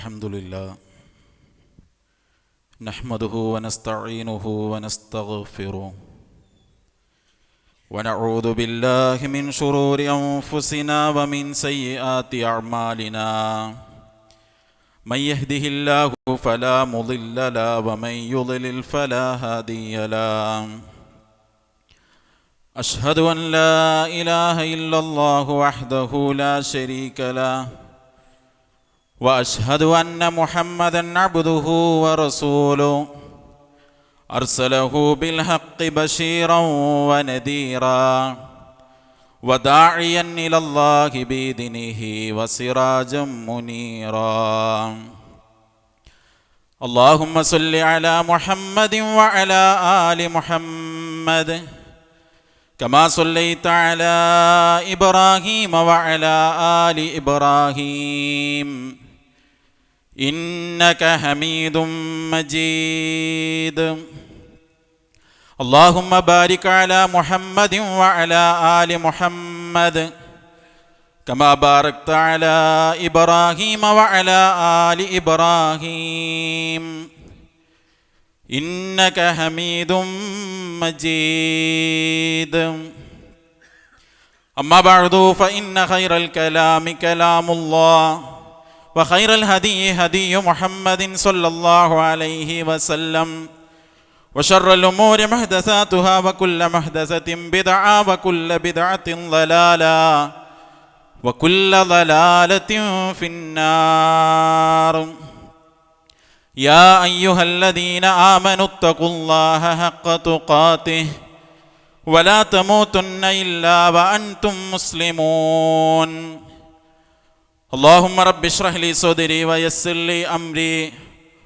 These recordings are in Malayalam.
الحمد لله نحمده ونستعينه ونستغفره ونعوذ بالله من شرور أنفسنا ومن سيئات أعمالنا من يهده الله فلا مضل له ومن يضلل فلا هادي له أشهد أن لا إله إلا الله وحده لا شريك له وأشهد أن محمدًا عبده ورسوله أرسله بالحق بشيرا ونذيرا وداعيا إلى الله بإذنه وسراجا منيرا اللهم صل على محمد وعلى آل محمد كما صليت على إبراهيم وعلى آل إبراهيم إنك حميد مجيد اللهم بارك على محمد وعلى آل محمد كما باركت على إبراهيم وعلى آل إبراهيم إنك حميد مجيد أما بعد فإن خير الكلام كلام الله وخير الهدي هدي محمد صلى الله عليه وسلم وشر الأمور محدثاتها وكل محدثة بدعة وكل بدعة ضلالة وكل ضلالة في النار يا أيها الذين آمنوا اتقوا الله حق تقاته ولا تموتن إلا وأنتم مسلمون اللهم رب اشرح لي صدري ويسر لي أمري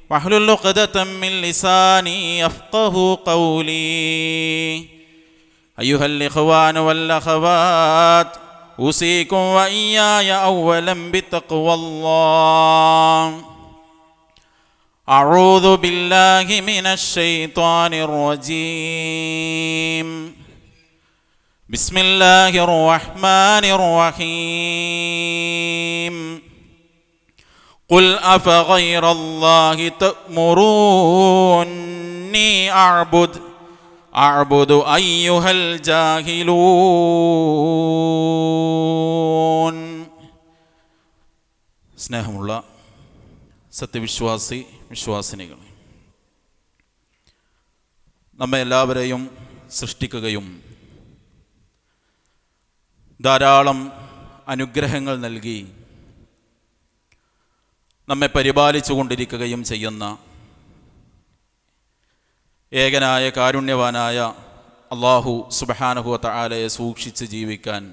واحلل عقدة من لساني يفقهوا قولي أيها الإخوان والأخوات أوصيكم وإياي أولا بتقوى الله أعوذ بالله من الشيطان الرجيم بسم الله الرحمن الرحيم قل أفغير الله تأمروني أعبد أيها الجاهلون സ്നേഹമുള്ള വിശ്വാസിനികൾ, നമ്മെ എല്ലാവരെയും സൃഷ്ടിക്കുകയും ധാരാളം അനുഗ്രഹങ്ങൾ നൽകി നമ്മെ പരിപാലിച്ചു കൊണ്ടിരിക്കുകയും ചെയ്യുന്ന ഏകനായ കാരുണ്യവാനായ അല്ലാഹു സുബ്ഹാനഹു വ തആലയെ സൂക്ഷിച്ച് ജീവിക്കാൻ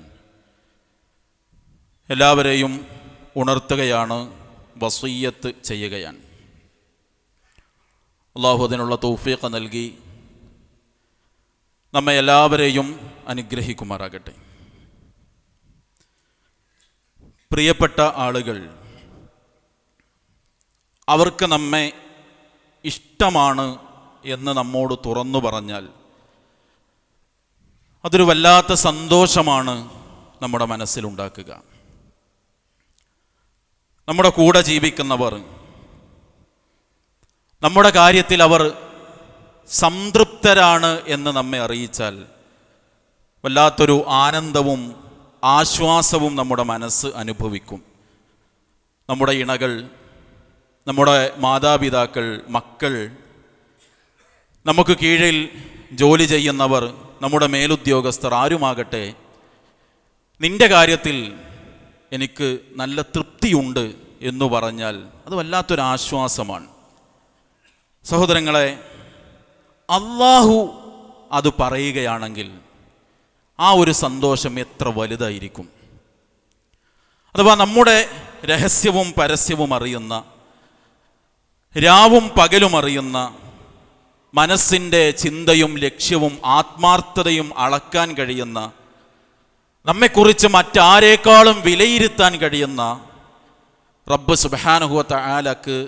എല്ലാവരെയും ഉണർത്തുകയാണ്, വസിയ്യത്ത് ചെയ്യുകയാണ്. അല്ലാഹു അതിനുള്ള തൗഫീഖ് നൽകി നമ്മെ എല്ലാവരെയും അനുഗ്രഹിക്കുമാറാകട്ടെ. പ്രിയപ്പെട്ട ആളുകൾ, അവർക്ക് നമ്മെ ഇഷ്ടമാണ് എന്ന് നമ്മോട് തുറന്നു പറഞ്ഞാൽ അതൊരു വല്ലാത്ത സന്തോഷമാണ് നമ്മുടെ മനസ്സിലുണ്ടാക്കുക. നമ്മുടെ കൂടെ ജീവിക്കുന്നവർ, നമ്മുടെ കാര്യത്തിൽ അവർ സംതൃപ്തരാണ് എന്ന് നമ്മെ അറിയിച്ചാൽ വല്ലാത്തൊരു ആനന്ദവും ആശ്വാസവും നമ്മുടെ മനസ്സ് അനുഭവിക്കും. നമ്മുടെ ഇണകൾ, നമ്മുടെ മാതാപിതാക്കൾ, മക്കൾ, നമുക്ക് കീഴിൽ ജോലി ചെയ്യുന്നവർ, നമ്മുടെ മേലുദ്യോഗസ്ഥർ ആരുമാകട്ടെ, നിന്റെ കാര്യത്തിൽ എനിക്ക് നല്ല തൃപ്തിയുണ്ട് എന്ന് പറഞ്ഞാൽ അത് വല്ലാത്തൊരാശ്വാസമാണ്. സഹോദരങ്ങളെ, അല്ലാഹു അത് പറയുകയാണെങ്കിൽ ആ ഒരു സന്തോഷം എത്ര വലുതായിരിക്കും. അഥവാ നമ്മുടെ രഹസ്യവും പരസ്യവും അറിയുന്ന, രാവും പകലും അറിയുന്ന, മനസ്സിൻ്റെ ചിന്തയും ലക്ഷ്യവും ആത്മാർത്ഥതയും അളക്കാൻ കഴിയുന്ന, നമ്മെക്കുറിച്ച് മറ്റാരേക്കാളും വിലയിരുത്താൻ കഴിയുന്ന റബ്ബ് സുബ്ഹാനഹു വ തആലക്ക്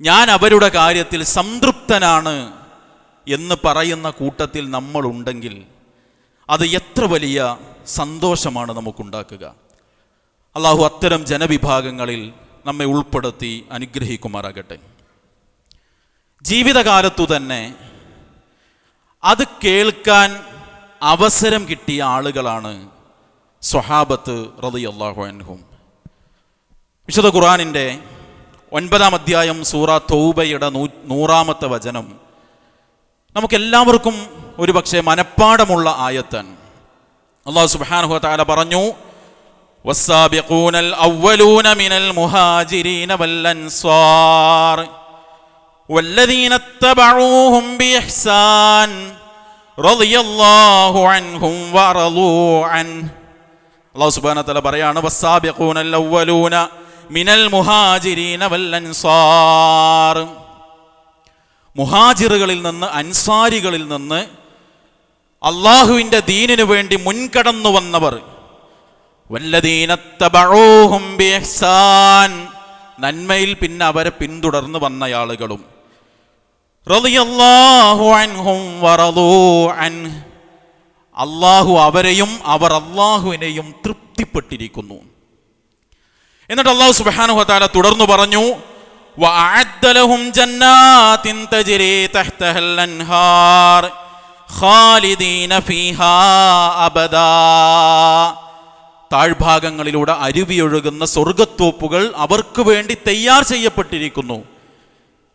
ഞാൻ അവരുടെ കാര്യത്തിൽ സംതൃപ്തനാണ് എന്ന് പറയുന്ന കൂട്ടത്തിൽ നമ്മളുണ്ടെങ്കിൽ അത് എത്ര വലിയ സന്തോഷമാണ് നമുക്കുണ്ടാക്കുക. അള്ളാഹു അത്തരം ജനവിഭാഗങ്ങളിൽ നമ്മെ ഉൾപ്പെടുത്തി അനുഗ്രഹിക്കുമാറാകട്ടെ. ജീവിതകാലത്തു തന്നെ അത് കേൾക്കാൻ അവസരം കിട്ടിയ ആളുകളാണ് സ്വഹാബത്ത് റളിയല്ലാഹു അൻഹും. വിശുദ്ധ ഖുർആനിൻ്റെ 9-ാം അധ്യായം സൂറ തൗബയുടെ 100-ാമത്തെ വചനം നമുക്കെല്ലാവർക്കും ഒരുപക്ഷെ മനഃപ്പാഠമുള്ള ആയത്താണ്. അല്ലാഹു സുബ്ഹാനഹു വ തആല പറഞ്ഞു, വസ്സാബിഖൂനൽ അവ്വലൂന മിനൽ മുഹാജിരീന വൽ അൻസാർ വല്ലദീന തബഊഹും ബിഇഹ്സാൻ റളിയല്ലാഹു അൻഹും വറളൂ അൻ. അല്ലാഹു സുബ്ഹാനഹു വ തആല പറയാണ്, വസ്സാബിഖൂനൽ അവ്വലൂന മിനൽ മുഹാജിരീന വൽ അൻസാർ. മുഹാജിറുകളിൽ നിന്ന് അൻസാരികളിൽ നിന്ന് അള്ളാഹുവിൻ്റെ ദീനിനു വേണ്ടി മുൻകടന്നു വന്നവർ, വല്ലദീന തബഊഹും ബിഇഹ്സാൻ, നന്മയിൽ പിന്നെ അവരെ പിന്തുടർന്ന് വന്നയാളുകളും, റളിയല്ലാഹു അൻഹും വറളൂ അൻ, അള്ളാഹു അവരെയും അവർ അള്ളാഹുവിനെയും തൃപ്തിപ്പെട്ടിരിക്കുന്നു. എന്നിട്ട് അല്ലാഹു സുബ്ഹാനഹു വ തആല തുടർന്നു പറഞ്ഞു, വഅഅദ്ദ ലഹും ജന്നാത്തിൻ തജ്രി തഹ്തഹൽ അൻഹാർ ഖാലിദീന ഫീഹാ അബദാ. താഴ്ഭാഗങ്ങളിലൂടെ അരുവിയൊഴുകുന്ന സ്വർഗത്തോപ്പുകൾ അവർക്ക് വേണ്ടി തയ്യാർ ചെയ്യപ്പെട്ടിരിക്കുന്നു,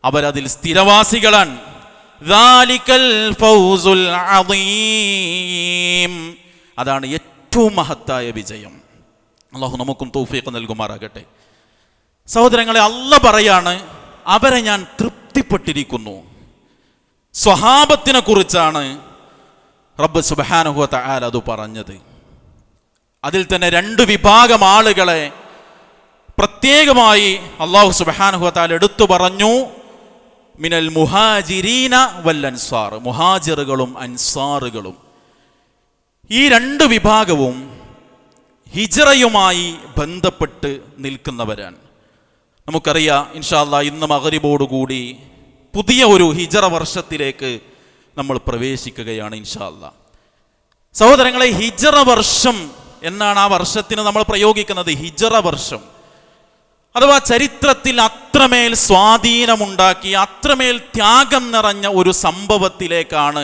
അവരതിൽ സ്ഥിരവാസികളാണ്. ദാലികൽ ഫൗസുൽ അദീം, അതാണ് ഏറ്റവും മഹത്തായ വിജയം. അല്ലാഹു നമുക്കും തൗഫീഖ് നൽകുമാറാകട്ടെ. സഹോദരങ്ങളെ, അല്ലാഹ് പറയാണ്, അവരെ ഞാൻ തൃപ്തിപ്പെട്ടിരിക്കുന്നു. സ്വഹാബത്തിനെ കുറിച്ചാണ് റബ്ബ് സുബ്ഹാനഹു വ തആല അത് പറഞ്ഞത്. അതിൽ തന്നെ 2 വിഭാഗം ആളുകളെ പ്രത്യേകമായി അല്ലാഹു സുബ്ഹാനഹു വ തആല എടുത്തു പറഞ്ഞു. മിനൽ മുഹാജിരീന വൽ അൻസാർ, മുഹാജിറുകളും അൻസാറുകളും. ഈ 2 വിഭാഗവും ഹിജ്റയുമായി ബന്ധപ്പെട്ട് നിൽക്കുന്നവരാണ്. നമുക്കറിയാം, ഇൻഷാ അല്ലാഹ് ഇന്ന് മഗ്രിബോടുകൂടി പുതിയ ഒരു ഹിജ്റ വർഷത്തിലേക്ക് നമ്മൾ പ്രവേശിക്കുകയാണ് ഇൻഷാ അല്ലാഹ്. സഹോദരങ്ങളെ, ഹിജ്റ വർഷം എന്നാണ് ആ വർഷത്തിന് നമ്മൾ പ്രയോഗിക്കുന്നത്. ഹിജ്റ വർഷം അഥവാ ചരിത്രത്തിൽ അത്രമേൽ സ്വാധീനമുണ്ടാക്കി അത്രമേൽ ത്യാഗം നിറഞ്ഞ ഒരു സംഭവത്തിലേക്കാണ്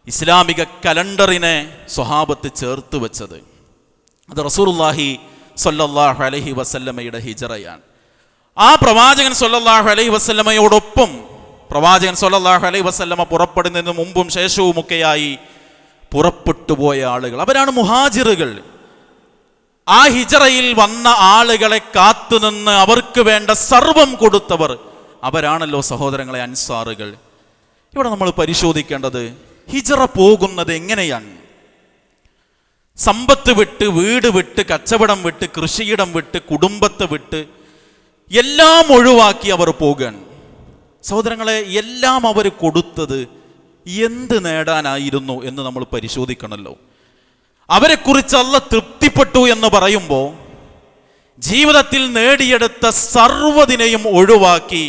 ഇസ്ലാമിക കലണ്ടറിനെ സ്വഹാബത്ത് ചേർത്ത് വെച്ചത്. അത് റസൂലുള്ളാഹി സ്വല്ലല്ലാഹു അലൈഹി വസല്ലമയുടെ ഹിജ്റയാണ്. ആ പ്രവാചകൻ സ്വല്ലല്ലാഹു അലൈഹി വസല്ലമയോടൊപ്പം പ്രവാചകൻ സ്വല്ലല്ലാഹു അലൈഹി വസല്ലമ പുറപ്പെടുന്നതിന് മുമ്പും ശേഷവുമൊക്കെയായി പുറപ്പെട്ടു പോയ ആളുകൾ, അവരാണ് മുഹാജിറുകൾ. ആ ഹിജ്റയിൽ വന്ന ആളുകളെ കാത്തുനിന്ന് അവർക്ക് വേണ്ട സർവം കൊടുത്തവർ, അവരാണല്ലോ സഹോദരങ്ങളെ അൻസാറുകൾ. ഇവിടെ നമ്മൾ പരിശോധിക്കേണ്ടത്, ഹിജ്റ പോകുന്നത് എങ്ങനെയാണ്? സമ്പത്ത് വിട്ട്, വീട് വിട്ട്, കച്ചവടം വിട്ട്, കൃഷിയിടം വിട്ട്, കുടുംബത്തെ വിട്ട് എല്ലാം ഒഴിവാക്കി അവർ പോകാൻ. സഹോദരങ്ങളെ, എല്ലാം അവർ കൊടുത്തത് എന്ത് നേടാനായിരുന്നു എന്ന് നമ്മൾ പരിശോധിക്കണമല്ലോ. അവരെക്കുറിച്ച് അല്ലാഹ് തൃപ്തിപ്പെട്ടു എന്ന് പറയുമ്പോൾ ജീവിതത്തിൽ നേടിയെടുത്ത സർവ്വതിനെയും ഒഴിവാക്കി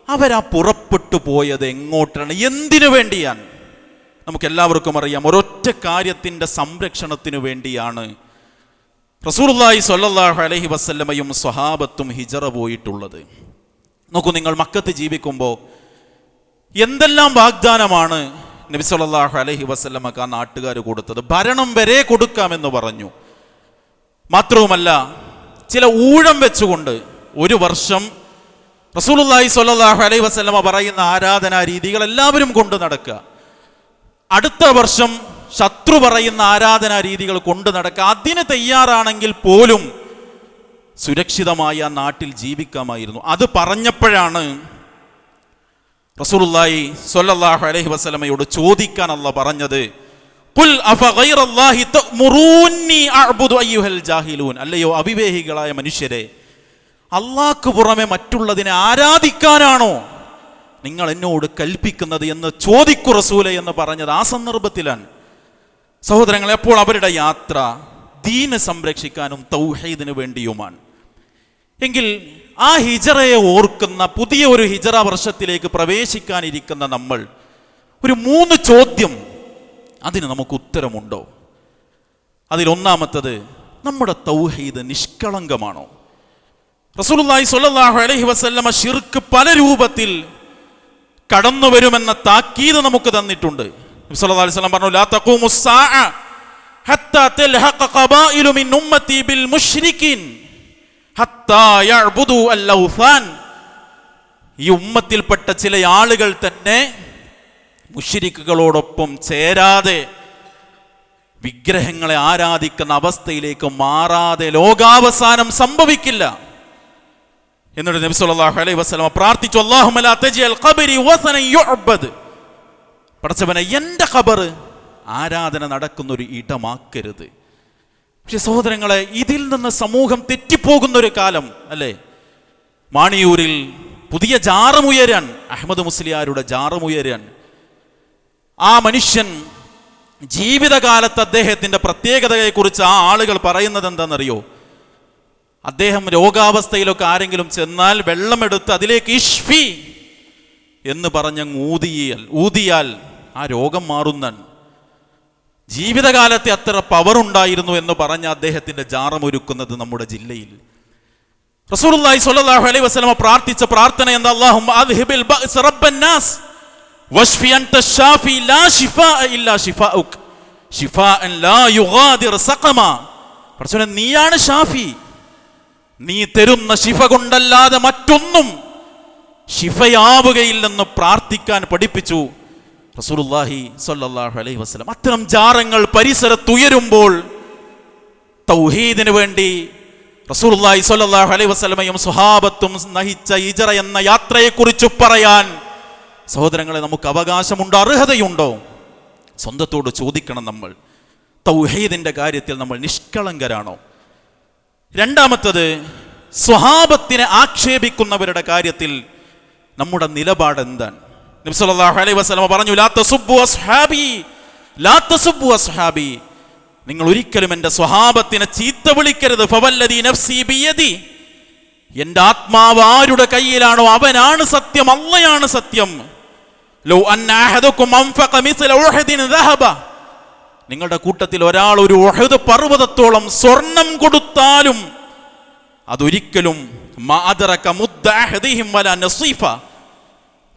അവരാ പുറപ്പെട്ടു പോയത് എങ്ങോട്ടാണ്, എന്തിനു വേണ്ടിയാണ്? നമുക്കെല്ലാവർക്കും അറിയാം, ഒരൊറ്റ കാര്യത്തിൻ്റെ സംരക്ഷണത്തിനു വേണ്ടിയാണ് റസൂലുള്ളാഹി സ്വല്ലല്ലാഹു അലൈഹി വസല്ലമയും സ്വഹാബത്തും ഹിജ്റ പോയിട്ടുള്ളത്. നോക്കൂ, നിങ്ങൾ മക്കത്ത് ജീവിക്കുമ്പോൾ എന്തെല്ലാം വാഗ്ദാനമാണ് നബി സല്ലല്ലാഹു അലൈഹി വസല്ലമക്ക് ആ നാട്ടുകാർ കൊടുത്തത്. ഭരണം വരെ കൊടുക്കാമെന്ന് പറഞ്ഞു. മാത്രവുമല്ല, ചില ഊഴം വെച്ചുകൊണ്ട് ഒരു വർഷം റസൂലുള്ളാഹി സ്വല്ലല്ലാഹു അലൈഹി വസല്ലമ പറയുന്ന ആരാധനാ രീതികൾ എല്ലാവരും കൊണ്ടു നടക്കുക, അടുത്ത വർഷം ശത്രു പറയുന്ന ആരാധനാ രീതികൾ കൊണ്ടു നടക്കുക. അതിന് തയ്യാറാണെങ്കിൽ പോലും സുരക്ഷിതമായി ആ നാട്ടിൽ ജീവിക്കാമായിരുന്നു. അത് പറഞ്ഞപ്പോഴാണ് റസൂലുള്ളാഹി സ്വല്ലല്ലാഹു അലൈഹി വസല്ലമയോട് ചോദിക്കാൻ അല്ലാഹ് പറഞ്ഞത്, ഖുൽ അഫഗൈറല്ലാഹി തഅ്മുറൂനി അഅ്ബുദു അയ്യുഹൽ ജാഹിലൂൻ. അല്ലയോ അവിവേഹികളായ മനുഷ്യരെ, അല്ലാഹ്ക്ക് പുറമെ മറ്റുള്ളതിനെ ആരാധിക്കാനാണോ നിങ്ങൾ എന്നോട് കൽപ്പിക്കുന്നത് എന്ന് ചോദിക്കു റസൂലേ എന്ന് പറഞ്ഞത് ആ സന്ദർഭത്തിലാണ്. സഹോദരങ്ങളെ, അപ്പോൾ അവരുടെ യാത്ര ദീന് സംരക്ഷിക്കാനും തൗഹീദിന് വേണ്ടിയുമാണ്. എങ്കിൽ ആ ഹിജ്റയെ ഓർക്കുന്ന പുതിയ ഒരു ഹിജ്റ വർഷത്തിലേക്ക് പ്രവേശിക്കാനിരിക്കുന്ന നമ്മൾ ഒരു 3 ചോദ്യം, അതിന് നമുക്ക് ഉത്തരമുണ്ടോ? അതിലൊന്നാമത്തത്, നമ്മുടെ തൗഹീദ് നിഷ്കളങ്കമാണോ? റസൂലുള്ളാഹി സ്വല്ലല്ലാഹു അലൈഹി വസല്ലമ ശിർക്ക് പല രൂപത്തിൽ കടന്നു വരുമെന്ന താക്കീത് നമുക്ക് തന്നിട്ടുണ്ട്. നബി സല്ലല്ലാഹു അലൈഹി വസല്ലം പറഞ്ഞു, ലാ തഖൂമുസ്സാഅ ഹത്താ തൽഹഖ ഖബായിലു മിൻ ഉമ്മത്തി ബിൽ മുശ്രിക്കീൻ ഹത്താ യഅ്ബുദു അൽ-ഔസാൻ. ഈ ഉമ്മത്തിൽപ്പെട്ട ചില ആളുകൾ തന്നെ മുശ്രിക്കുകളോടൊപ്പം ചേരാതെ വിഗ്രഹങ്ങളെ ആരാധിക്കുന്ന അവസ്ഥയിലേക്ക് മാറാതെ ലോകാവസാനം സംഭവിക്കില്ല. എന്നിട്ട് നബി സല്ലല്ലാഹു അലൈഹി വസല്ലം പ്രാർത്ഥിച്ചു, അല്ലാഹുമ്മ ലാ തജ്അൽ ഖബരി വസനൻ യുഅബ്ബദ്. പടച്ചവനെ, എൻ്റെ ഖബർ ആരാധന നടക്കുന്ന ഒരു ഇടമാക്കരുത്. പക്ഷെ സഹോദരങ്ങളെ, ഇതിൽ നിന്ന് സമൂഹം തെറ്റിപ്പോകുന്ന ഒരു കാലം അല്ലേ? മാണിയൂരിൽ പുതിയ ജാറമുയരാൻ, അഹമ്മദ് മുസ്ലിയാരുടെ ജാറമുയരാൻ, ആ മനുഷ്യൻ ജീവിതകാലത്ത് അദ്ദേഹത്തിൻ്റെ പ്രത്യേകതയെക്കുറിച്ച് ആ ആളുകൾ പറയുന്നത് എന്താണെന്നറിയോ? അദ്ദേഹം രോഗാവസ്ഥയിലൊക്കെ ആരെങ്കിലും ചെന്നാൽ വെള്ളമെടുത്ത് അതിലേക്ക് ഇഷ്ഫി എന്ന് പറഞ്ഞങ്ങ് ഊതിയാൽ ആ രോഗം മാറുന്നാണ്. ജീവിതകാലത്തെ അത്ര പവർ ഉണ്ടായിരുന്നു എന്ന് പറഞ്ഞ അദ്ദേഹത്തിൻ്റെ ജാറമൊരുക്കുന്നത് നമ്മുടെ ജില്ലയിൽ. റസൂലുള്ളാഹി സ്വല്ലല്ലാഹു അലൈഹി വസല്ലം പ്രാർത്ഥിച്ച പ്രാർത്ഥന എന്താ? അല്ലാഹുമ്മ അദ്ഹിബിൽ ബഅസ് റബ്ബന്നാസ് വശ്ഫി അൻത ശാഫി ലാ ശിഫാഅ ഇല്ലാ ശിഫാഉക് ശിഫാഅൻ ലാ യുഗാദിർ സഖമ. പടച്ചവനെ, നീയാണ് ഷാഫി, നീ തരുന്ന ശിഫ കൊണ്ടല്ലാതെ മറ്റൊന്നും ശിഫയാവുകയില്ലെന്ന് പ്രാർത്ഥിക്കാൻ പഠിപ്പിച്ചു റസൂലുള്ളാഹി സ്വല്ലല്ലാഹു അലൈഹി വസല്ലം. അത്തരം ജാറങ്ങൾ പരിസരത്തുയരുമ്പോൾ തൗഹീദിന് വേണ്ടി റസൂലുള്ളാഹി സ്വല്ലല്ലാഹു അലൈഹി വസല്ലമയും സ്വഹാബത്തും നയിച്ച ഹിജ്റ എന്ന യാത്രയെക്കുറിച്ച് പറയാൻ സഹോദരങ്ങളെ നമുക്ക് അവകാശമുണ്ടോ, അർഹതയുണ്ടോ? സ്വന്തത്തോട് ചോദിക്കണം. നമ്മൾ തൗഹീദിന്റെ കാര്യത്തിൽ നമ്മൾ നിഷ്കളങ്കരാണോ? രണ്ടാമത്തത്, സ്വഹാബത്തിനെ ആക്ഷേപിക്കുന്നവരുടെ കാര്യത്തിൽ നമ്മുടെ നിലപാട് എന്താണ്? നബി സല്ലല്ലാഹു അലൈഹി വസല്ലം പറഞ്ഞു, ലാ തസുബ്ബു അസ്ഹാബി ലാ തസുബ്ബു അസ്ഹാബി. നിങ്ങൾ ഒരിക്കലും എൻ്റെ സ്വഹാബത്തിനെ ചീത്ത വിളിക്കരുത്. ഫവല്ലദി നഫ്സി ബിയദി, എൻ്റെ ആത്മാവ് ആരുടെ കയ്യിലാണോ അവനാണ് സത്യം, അല്ലാഹയാണ് സത്യം. ലൗ അന്ന അഹദകും അൻഫഖ മിസ്ല ഉഹദിൻ ദഹബ, നിങ്ങളുടെ കൂട്ടത്തിൽ ഒരാൾ ഒരു ഉഹദ് പർവ്വതത്തോളം സ്വർണം കൊടുത്താലും അതൊരിക്കലും മഅദറക മുദ്ദ അഹദിഹിം വലാ നസീഫ,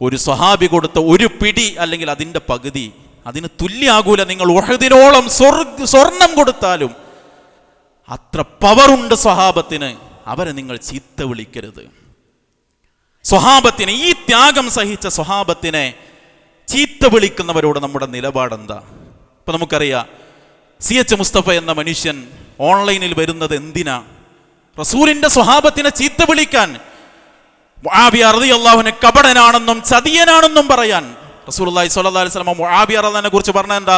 ഒരു സ്വഹാബി കൊടുത്ത ഒരു പിടി അല്ലെങ്കിൽ അതിൻ്റെ പകുതി അതിന് തുല്യാകൂല. നിങ്ങൾ ഉഹദിനോളം സ്വർണം കൊടുത്താലും അത്ര പവറുണ്ട് സ്വഹാബത്തിന്. അവരെ നിങ്ങൾ ചീത്ത വിളിക്കരുത്. സ്വഹാബത്തിനെ, ഈ ത്യാഗം സഹിച്ച സ്വഹാബത്തിനെ ചീത്ത വിളിക്കുന്നവരോട് നമ്മുടെ നിലപാടെന്താ? ഇപ്പൊ നമുക്കറിയാം, CH മുസ്തഫ എന്ന മനുഷ്യൻ ഓൺലൈനിൽ വരുന്നത് എന്തിനാ? റസൂലിന്റെ സ്വഹാബത്തിനെ ചീത്ത വിളിക്കാൻ, മുആവിയ റളിയല്ലാഹു അൻഹു കപടനാണെന്നും ചതിയനാണെന്നും പറയാൻ. റസൂലുള്ളാഹി സ്വല്ലല്ലാഹു അലൈഹി വസല്ലം മുആവിയ റളിയല്ലാഹുവിനെ കുറിച്ച് പറഞ്ഞത് എന്താ?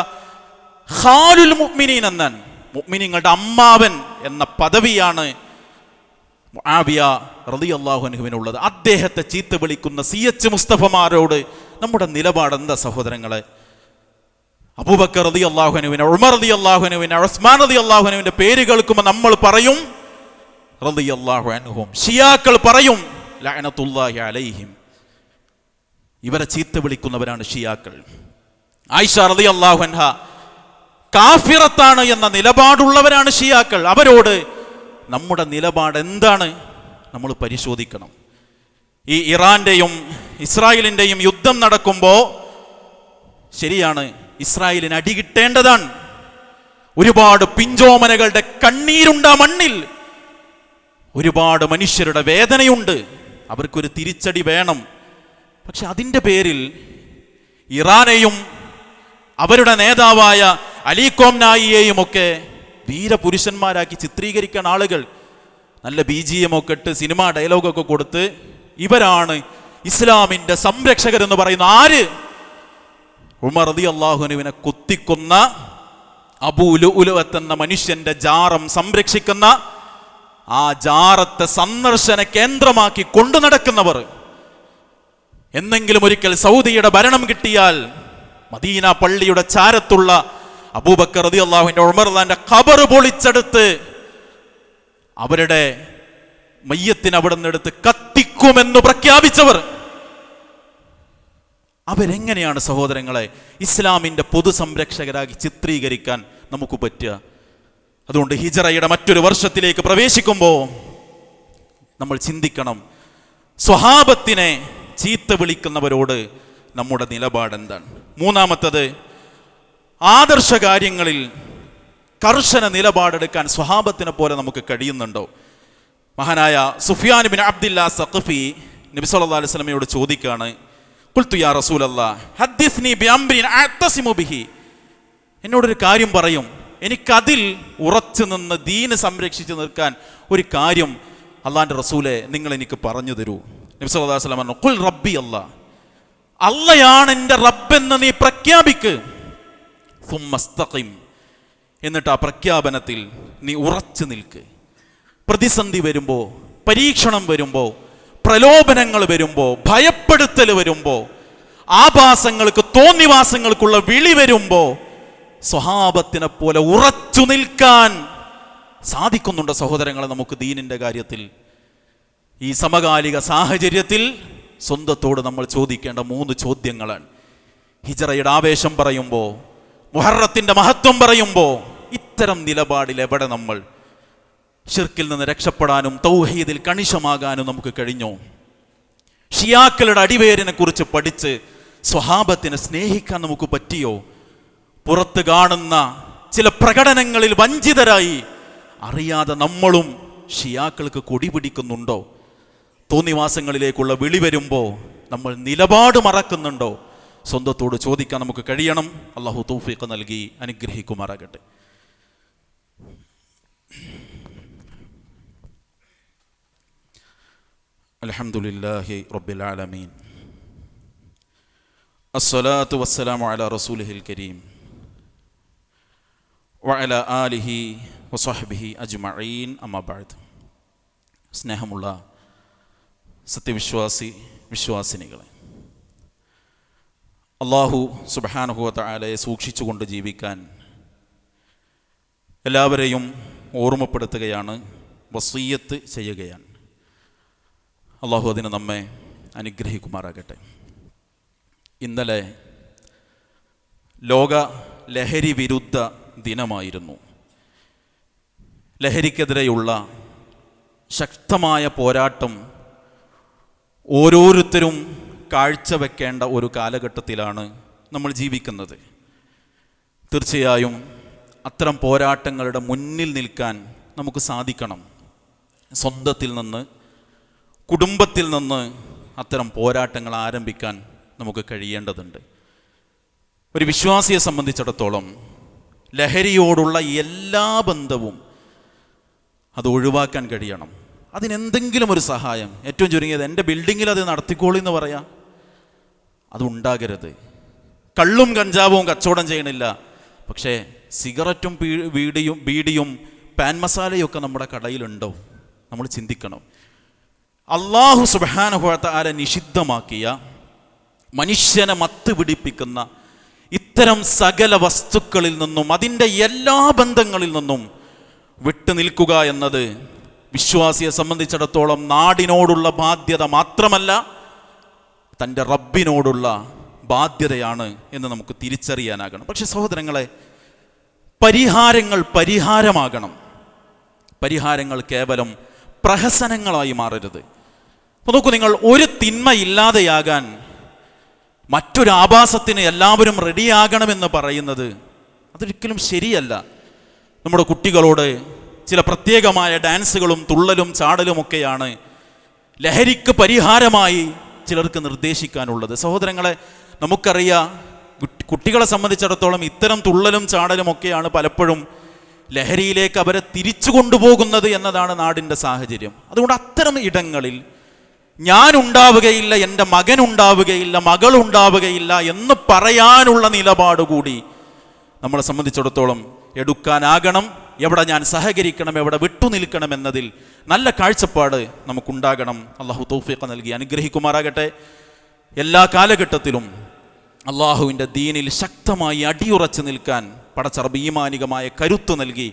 ഖാലുൽ മുഅ്മിനീൻ എന്നാൻ, മുഅ്മിനീങ്ങളുടെ അമ്മാവൻ എന്ന പദവിയാണ് മുആവിയ റളിയല്ലാഹു അൻഹുവിനുള്ളത്. അദ്ദേഹത്തെ ചീത്ത വിളിക്കുന്ന CH മുസ്തഫമാരോട് നമ്മുടെ നിലപാട് എന്താ സഹോദരങ്ങളെ? അബൂബക്കർ റളിയല്ലാഹു അൻഹുവിനെ, ഉമർ റളിയല്ലാഹു അൻഹുവിനെ, ഉസ്മാൻ റളിയല്ലാഹു അൻഹുവിന്റെ പേര് കേൾക്കുമ്പോൾ നമ്മൾ പറയും റളിയല്ലാഹു അൻഹും. ഷിയാക്കൾ പറയും ലഅനത്തുല്ലാഹി അലൈഹിം. ഇവരെ ചീത്ത വിളിക്കുന്നവരാണ് ഷിയാക്കൾ. ആയിഷ റളിയല്ലാഹു അൻഹ കാഫിറത്താണ് എന്ന നിലപാടുള്ളവരാണ് ഷിയാക്കൾ. അവരോട് നമ്മുടെ നിലപാട് എന്താണ് നമ്മൾ പരിശോധിക്കണം. ഈ ഇറാന്റെയും ഇസ്രായേലിന്റെയും യുദ്ധം നടക്കുമ്പോൾ ശരിയാണ്, ഇസ്രായേലിന് അടി കിട്ടേണ്ടതാണ്. ഒരുപാട് പിഞ്ചോമനകളുടെ കണ്ണീരുണ്ട് ആ മണ്ണിൽ, ഒരുപാട് മനുഷ്യരുടെ വേദനയുണ്ട്. അവർക്കൊരു തിരിച്ചടി വേണം. പക്ഷെ അതിൻ്റെ പേരിൽ ഇറാനെയും അവരുടെ നേതാവായ അലി ഖോംനായിയെയും ഒക്കെ വീരപുരുഷന്മാരാക്കി ചിത്രീകരിക്കാൻ ആളുകൾ നല്ല BGM ഒക്കെ ഇട്ട് സിനിമ ഡയലോഗൊക്കെ കൊടുത്ത് ഇവരാണ് ഇസ്ലാമിൻ്റെ സംരക്ഷകരെന്ന് പറയുന്ന ആര്? ഉമർ റളിയല്ലാഹു അൻഹുവിനെ കുത്തിക്കൊന്ന അബൂ ലുഅ്ലുഅത്ത് എന്ന മനുഷ്യന്റെ ജാറം സംരക്ഷിക്കുന്ന, ആ ജാറത്തെ സന്ദർശന കേന്ദ്രമാക്കി കൊണ്ടു നടക്കുന്നവർ. എന്നെങ്കിലും ഒരിക്കൽ സൗദിയുടെ ഭരണം കിട്ടിയാൽ മദീന പള്ളിയുടെ ചാരത്തുള്ള അബൂബക്കർ റളിയല്ലാഹുവിന്റെ, ഉമർ റളിയല്ലാഹുവിന്റെ ഖബർ പൊളിച്ചെടുത്ത് അവരുടെ മയ്യത്തിന് അവിടെ നിന്നെടുത്ത് കത്തിക്കുമെന്ന് പ്രഖ്യാപിച്ചവർ. അവരെങ്ങനെയാണ് സഹോദരങ്ങളെ ഇസ്ലാമിൻ്റെ പൊതു സംരക്ഷകരായി ചിത്രീകരിക്കാൻ നമുക്ക് പറ്റുക? അതുകൊണ്ട് ഹിജ്റയുടെ മറ്റൊരു വർഷത്തിലേക്ക് പ്രവേശിക്കുമ്പോൾ നമ്മൾ ചിന്തിക്കണം, സ്വഹാബത്തിനെ ചീത്ത വിളിക്കുന്നവരോട് നമ്മുടെ നിലപാടെന്താണ്? മൂന്നാമത്തത്, ആദർശ കാര്യങ്ങളിൽ കർശന നിലപാടെടുക്കാൻ സ്വഹാബത്തിനെ പോലെ നമുക്ക് കഴിയുന്നുണ്ടോ? മഹാനായ സുഫിയാൻ ബിൻ അബ്ദില്ല സഖഫി നബി സല്ലല്ലാഹു അലൈഹി വസല്ലമയോട് ചോദിക്കുകയാണ്, ഖുൽതു യാ റസൂലല്ലാഹ് ഹദ്ദിസ്നി ബിഅംരിൻ അഅ്തസിമു ബിഹി. എന്നോടൊരു കാര്യം പറയും, എനിക്കതിൽ ഉറച്ചു നിന്ന് ദീന് സംരക്ഷിച്ച് നിൽക്കാൻ ഒരു കാര്യം അള്ളാഹിൻ്റെ റസൂലെ നിങ്ങൾ എനിക്ക് പറഞ്ഞു തരൂ. നബി സല്ലല്ലാഹു അലൈഹി വസല്ലം പറഞ്ഞു, ഖുൽ റബ്ബി അല്ലാഹ്, അള്ളയാണ് എൻ്റെ റബ്ബെന്ന് നീ പ്രഖ്യാപിക്ക്. സുമ്മസ്തഖിം, എന്നിട്ട് ആ പ്രഖ്യാപനത്തിൽ നീ ഉറച്ചു നിൽക്ക്. പ്രതിസന്ധി വരുമ്പോൾ, പരീക്ഷണം വരുമ്പോൾ, പ്രലോഭനങ്ങൾ വരുമ്പോൾ, ഭയപ്പെടുത്തൽ വരുമ്പോൾ, ആഭാസങ്ങൾക്ക് തോന്നിവാസങ്ങൾക്കുള്ള വിളി വരുമ്പോൾ സ്വഹാബത്തിനെ പോലെ ഉറച്ചു നിൽക്കാൻ സാധിക്കുന്നുണ്ട് സഹോദരങ്ങളെ നമുക്ക് ദീനിൻ്റെ കാര്യത്തിൽ? ഈ സമകാലിക സാഹചര്യത്തിൽ സ്വന്തത്തോട് നമ്മൾ ചോദിക്കേണ്ട 3 ചോദ്യങ്ങളാണ്. ഹിജറയുടെ ആവേശം പറയുമ്പോൾ, മുഹറത്തിൻ്റെ മഹത്വം പറയുമ്പോൾ, ഇത്തരം നിലപാടിൽ എവിടെ നമ്മൾ ശിർക്കിൽ നിന്ന് രക്ഷപ്പെടാനും തൗഹീദിൽ കണിശമാകാനും നമുക്ക് കഴിഞ്ഞോ? ഷിയാക്കളുടെ അടിവേരിനെ കുറിച്ച് പഠിച്ച് സ്വഹാബത്തിനെ സ്നേഹിക്കാൻ നമുക്ക് പറ്റിയോ? പുറത്ത് കാണുന്ന ചില പ്രകടനങ്ങളിൽ വഞ്ചിതരായി അറിയാതെ നമ്മളും ഷിയാക്കൾക്ക് കൊടി പിടിക്കുന്നുണ്ടോ? തോന്നിവാസങ്ങളിലേക്കുള്ള വിളി വരുമ്പോൾ നമ്മൾ നിലപാട് മറക്കുന്നുണ്ടോ? സ്വന്തത്തോട് ചോദിക്കാൻ നമുക്ക് കഴിയണം. അല്ലാഹു തൗഫീഖ് നൽകി അനുഗ്രഹിക്കുമാറാകട്ടെ. അൽഹംദുലില്ലാഹി റബ്ബിൽ ആലമീൻ, അസ്സലാത്തു വസ്സലാമു അലാ റസൂലിഹിൽ കരീം വഅലാ ആലിഹി വസ്വഹ്ബിഹി അജ്മഈൻ, അമ്മാ ബഅദ്. സ്നേഹമുള്ള വിശ്വാസിനികളെ, അല്ലാഹു സുബ്ഹാനഹു വ തആലയെ സൂക്ഷിച്ചുകൊണ്ട് ജീവിക്കാൻ എല്ലാവരെയും ഓർമ്മപ്പെടുത്തുകയാണ്, വസിയ്യത്ത് ചെയ്യുകയാണ്. അല്ലാഹു അതിന് നമ്മെ അനുഗ്രഹിക്കുമാറാകട്ടെ. ഇന്നലെ ലോക ലഹരി വിരുദ്ധ ദിനമായിരുന്നു. ലഹരിക്കെതിരെയുള്ള ശക്തമായ പോരാട്ടം ഓരോരുത്തരും കാഴ്ചവെക്കേണ്ട ഒരു കാലഘട്ടത്തിലാണ് നമ്മൾ ജീവിക്കുന്നത്. തീർച്ചയായും അത്തരം പോരാട്ടങ്ങളുടെ മുന്നിൽ നിൽക്കാൻ നമുക്ക് സാധിക്കണം. സ്വന്തത്തിൽ നിന്ന്, കുടുംബത്തിൽ നിന്ന് അത്തരം പോരാട്ടങ്ങൾ ആരംഭിക്കാൻ നമുക്ക് കഴിയേണ്ടതുണ്ട്. ഒരു വിശ്വാസിയെ സംബന്ധിച്ചിടത്തോളം ലഹരിയോടുള്ള എല്ലാ ബന്ധവും അത് ഒഴിവാക്കാൻ കഴിയണം. അതിനെന്തെങ്കിലും ഒരു സഹായം, ഏറ്റവും ചുരുങ്ങിയത് എൻ്റെ ബിൽഡിങ്ങിൽ അത് നടത്തിക്കോളി എന്ന് പറയാം, അതുണ്ടാകരുത്. കള്ളും കഞ്ചാവും കച്ചവടം ചെയ്യണില്ല, പക്ഷേ സിഗരറ്റും ബീഡിയും പാൻ മസാലയും ഒക്കെ നമ്മുടെ കടയിലുണ്ടോ? നമ്മൾ ചിന്തിക്കണം. അല്ലാഹു സുബ്ഹാനഹു വ തആല നിഷിദ്ധമാക്കിയ, മനുഷ്യനെ മത്ത് പിടിപ്പിക്കുന്ന ഇത്തരം സകല വസ്തുക്കളിൽ നിന്നും, അതിൻ്റെ എല്ലാ ബന്ധങ്ങളിൽ നിന്നും വിട്ടു നിൽക്കുക എന്നത് വിശ്വാസിയെ സംബന്ധിച്ചിടത്തോളം നാടിനോടുള്ള ബാധ്യത മാത്രമല്ല, തൻ്റെ റബ്ബിനോടുള്ള ബാധ്യതയാണ് എന്ന് നമുക്ക് തിരിച്ചറിയാനാകണം. പക്ഷെ സഹോദരങ്ങളെ, പരിഹാരമാകണം. പരിഹാരങ്ങൾ കേവലം പ്രഹസനങ്ങളായി മാറരുത്. അപ്പോൾ നോക്കൂ, നിങ്ങൾ ഒരു തിന്മ ഇല്ലാതെയാകാൻ മറ്റൊരു ആഭാസത്തിന് എല്ലാവരും റെഡിയാകണമെന്ന് പറയുന്നത് അതൊരിക്കലും ശരിയല്ല. നമ്മുടെ കുട്ടികളോട് ചില പ്രത്യേകമായ ഡാൻസുകളും തുള്ളലും ചാടലുമൊക്കെയാണ് ലഹരിക്ക് പരിഹാരമായി ചിലർക്ക് നിർദ്ദേശിക്കാനുള്ളത്. സഹോദരങ്ങളെ, നമുക്കറിയാം, കുട്ടികളെ സംബന്ധിച്ചിടത്തോളം ഇത്തരം തുള്ളലും ചാടലുമൊക്കെയാണ് പലപ്പോഴും ലഹരിയിലേക്ക് അവരെ തിരിച്ചു കൊണ്ടുപോകുന്നത് എന്നതാണ് നാടിൻ്റെ സാഹചര്യം. അതുകൊണ്ട് അത്തരം ഇടങ്ങളിൽ ഞാൻ ഉണ്ടാവുകയില്ല, എൻ്റെ മകൻ ഉണ്ടാവുകയില്ല, മകൾ ഉണ്ടാവുകയില്ല എന്ന് പറയാനുള്ള നിലപാട് കൂടി നമ്മളെ സംബന്ധിച്ചിടത്തോളം എടുക്കാനാകണം. എവിടെ ഞാൻ സഹകരിക്കണം, എവിടെ വിട്ടുനിൽക്കണം എന്നതിൽ നല്ല കാഴ്ചപ്പാട് നമുക്കുണ്ടാകണം. അല്ലാഹു തൗഫീഖ് നൽകി അനുഗ്രഹിക്കുമാറാകട്ടെ. എല്ലാ കാലഘട്ടത്തിലും അള്ളാഹുവിൻ്റെ ദീനിൽ ശക്തമായി അടിയുറച്ച് നിൽക്കാൻ പടച്ചറബ് ഈമാനികമായ കരുത്ത് നൽകി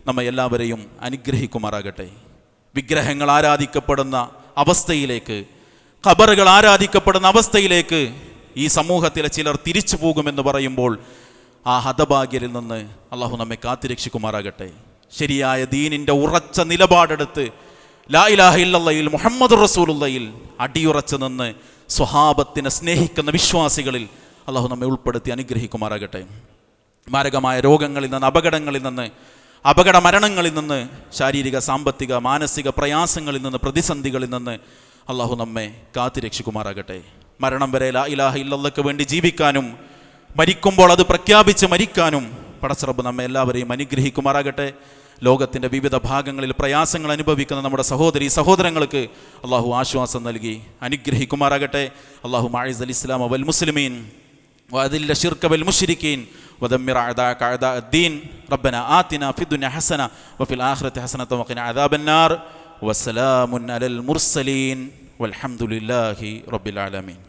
നമ്മെ എല്ലാവരെയും അനുഗ്രഹിക്കുമാറാകട്ടെ. വിഗ്രഹങ്ങൾ ആരാധിക്കപ്പെടുന്ന അവസ്ഥയിലേക്ക്, ഖബറുകൾ ആരാധിക്കപ്പെടുന്ന അവസ്ഥയിലേക്ക് ഈ സമൂഹത്തിലെ ചിലർ തിരിച്ചു പോകുമെന്ന് പറയുമ്പോൾ ആ ഹതഭാഗ്യരിൽ നിന്ന് അള്ളാഹു നമ്മെ കാത്തുരക്ഷിക്കുമാറാകട്ടെ. ശരിയായ ദീനിൻ്റെ ഉറച്ച നിലപാടെടുത്ത് ലാ ഇലാഹ ഇല്ലല്ലാഹയിൽ മുഹമ്മദുർ റസൂലുള്ളാഹിൽ അടിയുറച്ചു നിന്ന് സ്വഹാബത്തിനെ സ്നേഹിക്കുന്ന വിശ്വാസികളിൽ അള്ളാഹു നമ്മെ ഉൾപ്പെടുത്തി അനുഗ്രഹിക്കുമാറാകട്ടെ. മാരകമായ രോഗങ്ങളിൽ നിന്ന്, അപകടങ്ങളിൽ നിന്ന്, അപകട മരണങ്ങളിൽ നിന്ന്, ശാരീരിക സാമ്പത്തിക മാനസിക പ്രയാസങ്ങളിൽ നിന്ന്, പ്രതിസന്ധികളിൽ നിന്ന് അള്ളാഹു നമ്മെ കാത്തുരക്ഷിക്കുമാറാകട്ടെ. മരണം വരെ ലാ ഇലാഹ ഇല്ലല്ലാഹ്ക്ക് വേണ്ടി ജീവിക്കാനും മരിക്കുമ്പോൾ അത് പ്രഖ്യാപിച്ച് മരിക്കാനും പടച്ചറബ് നമ്മെ എല്ലാവരെയും അനുഗ്രഹിക്കുമാറാകട്ടെ. ലോകത്തിൻ്റെ വിവിധ ഭാഗങ്ങളിൽ പ്രയാസങ്ങൾ അനുഭവിക്കുന്ന നമ്മുടെ സഹോദരി സഹോദരങ്ങൾക്ക് അള്ളാഹു ആശ്വാസം നൽകി അനുഗ്രഹിക്കുമാറാകട്ടെ. അള്ളാഹു അഇസ്സൽ ഇസ്ലാമ വൽ മുസ്ലിമീൻ വഅദില്ല ശിർക വൽ മുശ്രിക്കീൻ വദമ്മിർ അഅദാഅക അഅദാഅ الدين ربنا آتنا في الدنيا حسنة وفي الآخرة حسنة وقنا عذاب النار وسلام على المرسلين والحمد لله رب العالمين.